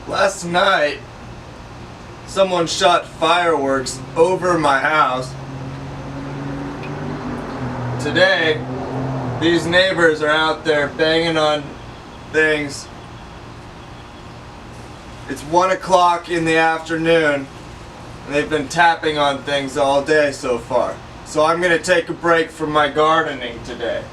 Last night, someone shot fireworks over my house. Today, these neighbors are out there banging on things. It's 1 o'clock in the afternoon, and they've been tapping on things all day so far. So I'm going to take a break from my gardening today.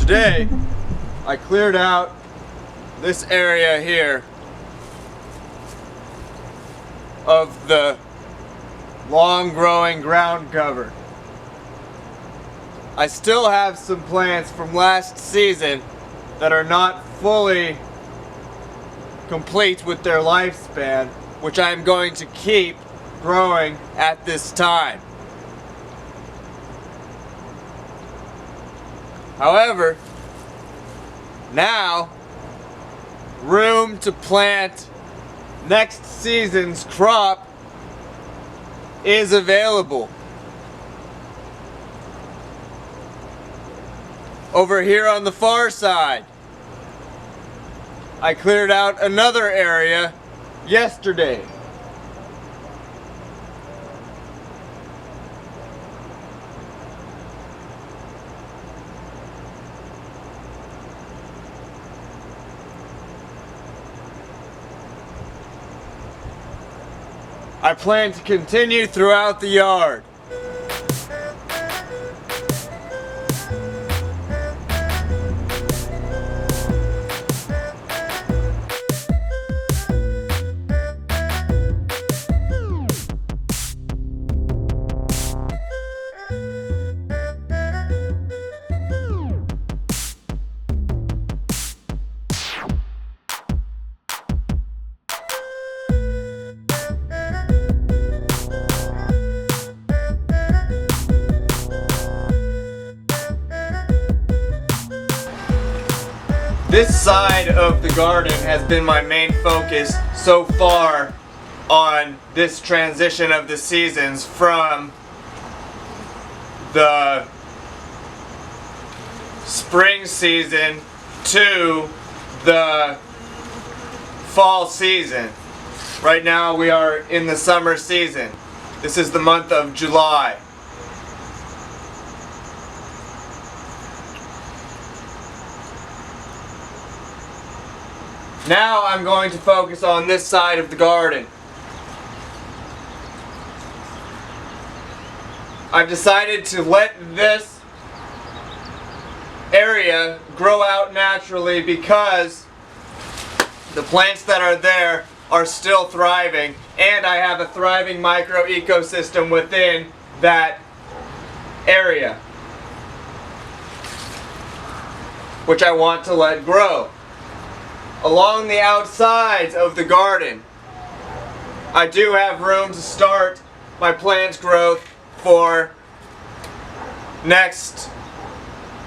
Today, I cleared out this area here of the long-growing ground cover. I still have some plants from last season that are not fully complete with their lifespan, which I'm going to keep growing at this time. However, now room to plant next season's crop is available. Over here on the far side, I cleared out another area yesterday. I plan to continue throughout the yard. This side of the garden has been my main focus so far on this transition of the seasons from the spring season to the fall season. Right now we are in the summer season. This is the month of July. Now I'm going to focus on this side of the garden. I've decided to let this area grow out naturally because the plants that are there are still thriving, and I have a thriving micro ecosystem within that area, which I want to let grow. Along the outsides of the garden, I do have room to start my plant growth for next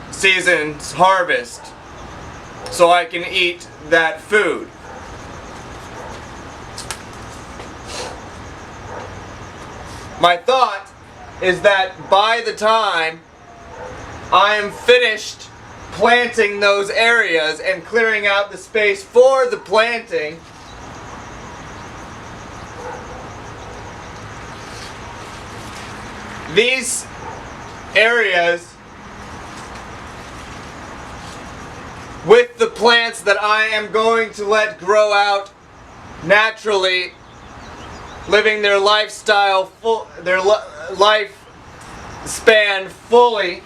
season's harvest, so I can eat that food. My thought is that by the time I am finished planting those areas and clearing out the space for the planting, these areas with the plants that I am going to let grow out naturally, living their lifestyle, their life span fully,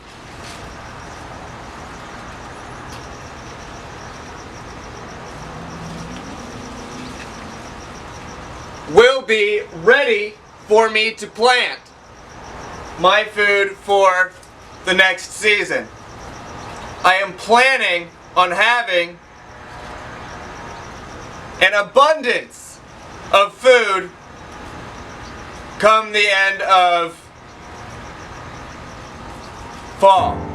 will be ready for me to plant my food for the next season. I am planning on having an abundance of food come the end of fall.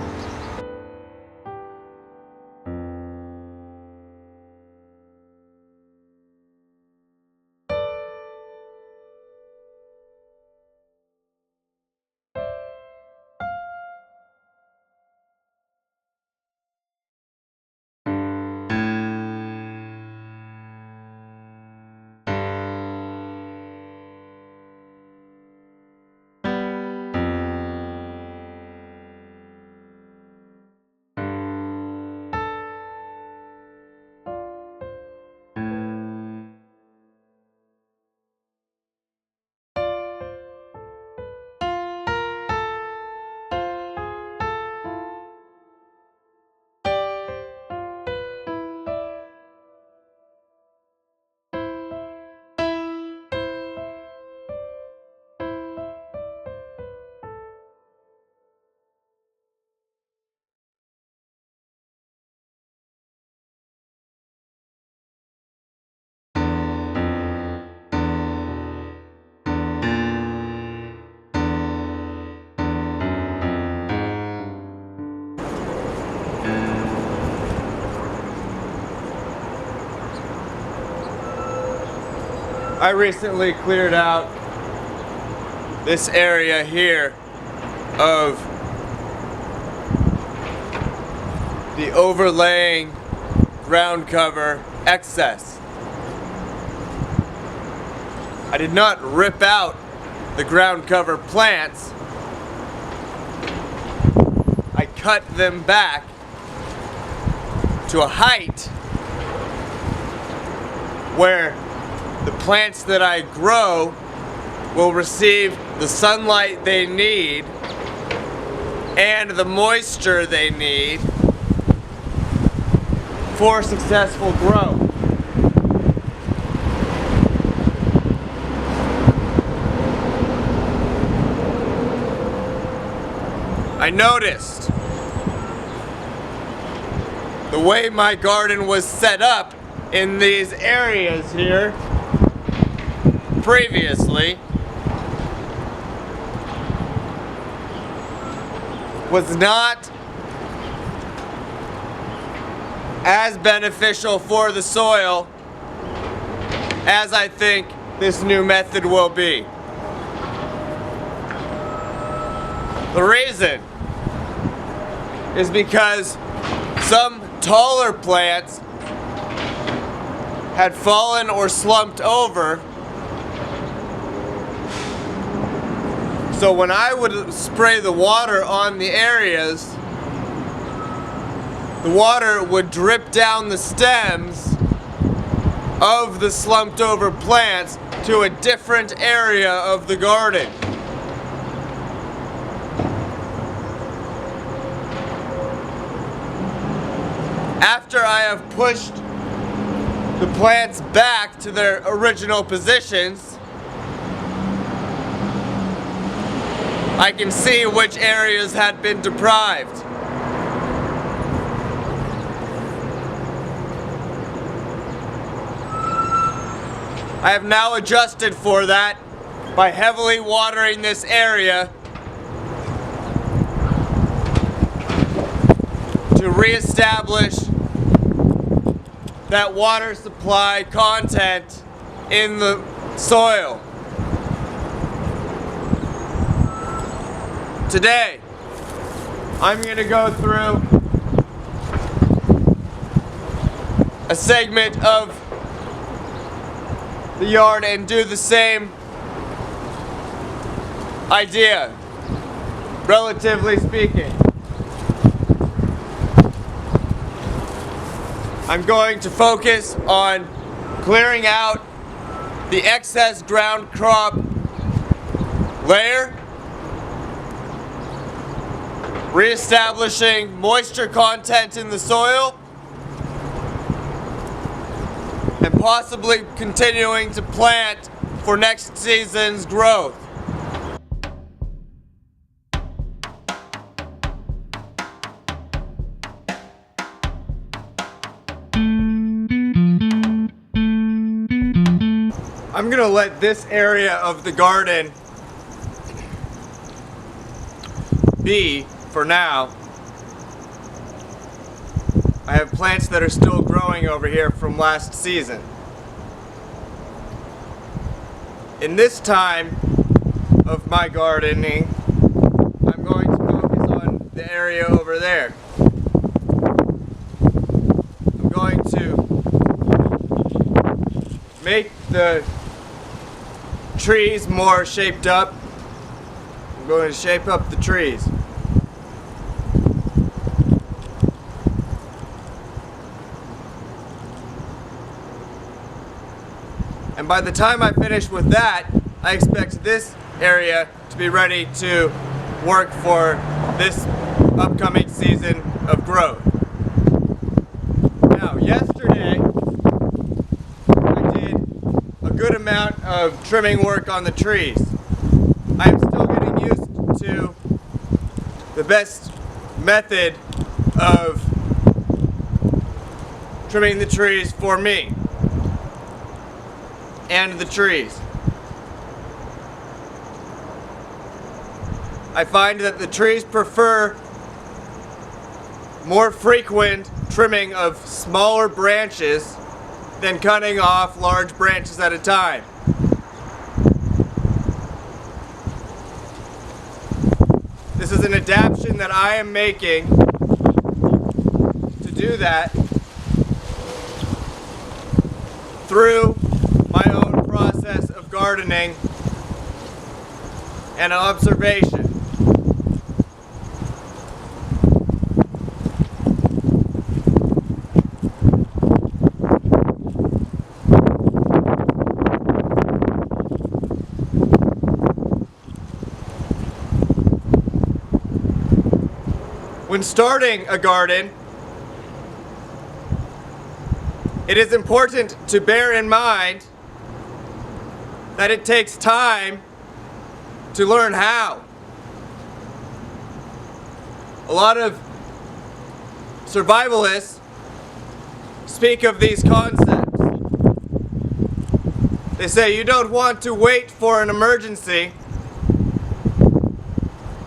I recently cleared out this area here of the overlaying ground cover excess. I did not rip out the ground cover plants. I cut them back to a height where the plants that I grow will receive the sunlight they need and the moisture they need for successful growth. I noticed the way my garden was set up in these areas here previously was not as beneficial for the soil as I think this new method will be. The reason is because some taller plants had fallen or slumped over. So when I would spray the water on the areas, the water would drip down the stems of the slumped over plants to a different area of the garden. After I have pushed the plants back to their original positions, I can see which areas had been deprived. I have now adjusted for that by heavily watering this area to reestablish that water supply content in the soil. Today, I'm going to go through a segment of the yard and do the same idea. relatively speaking. I'm going to focus on clearing out the excess ground crop layer, reestablishing moisture content in the soil, and possibly continuing to plant for next season's growth. I'm gonna let this area of the garden be for now. I have plants that are still growing over here from last season. In this time of my gardening, I'm going to focus on the area over there. I'm going to make the trees more shaped up. I'm going to shape up the trees. And by the time I finish with that, I expect this area to be ready to work for this upcoming season of growth. Now, yesterday, I did a good amount of trimming work on the trees. I am still getting used to the best method of trimming the trees for me and the trees. I find that the trees prefer more frequent trimming of smaller branches than cutting off large branches at a time. This is an adaptation that I am making to do that through my own process of gardening and observation. When starting a garden, it is important to bear in mind that it takes time to learn how. A lot of survivalists speak of these concepts. They say you don't want to wait for an emergency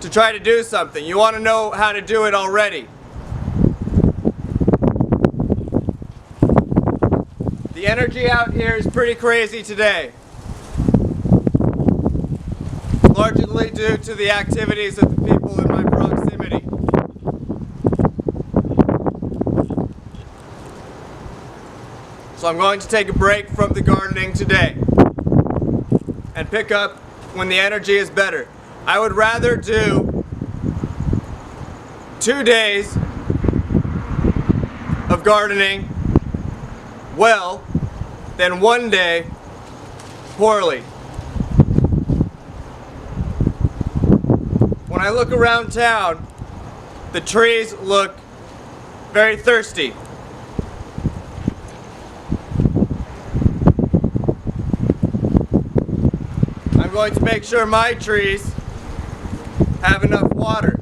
to try to do something. You want to know how to do it already. The energy out here is pretty crazy today, largely due to the activities of the people in my proximity. So I'm going to take a break from the gardening today and pick up when the energy is better. I would rather do 2 days of gardening well than 1 day poorly. When I look around town, the trees look very thirsty. I'm going to make sure my trees have enough water.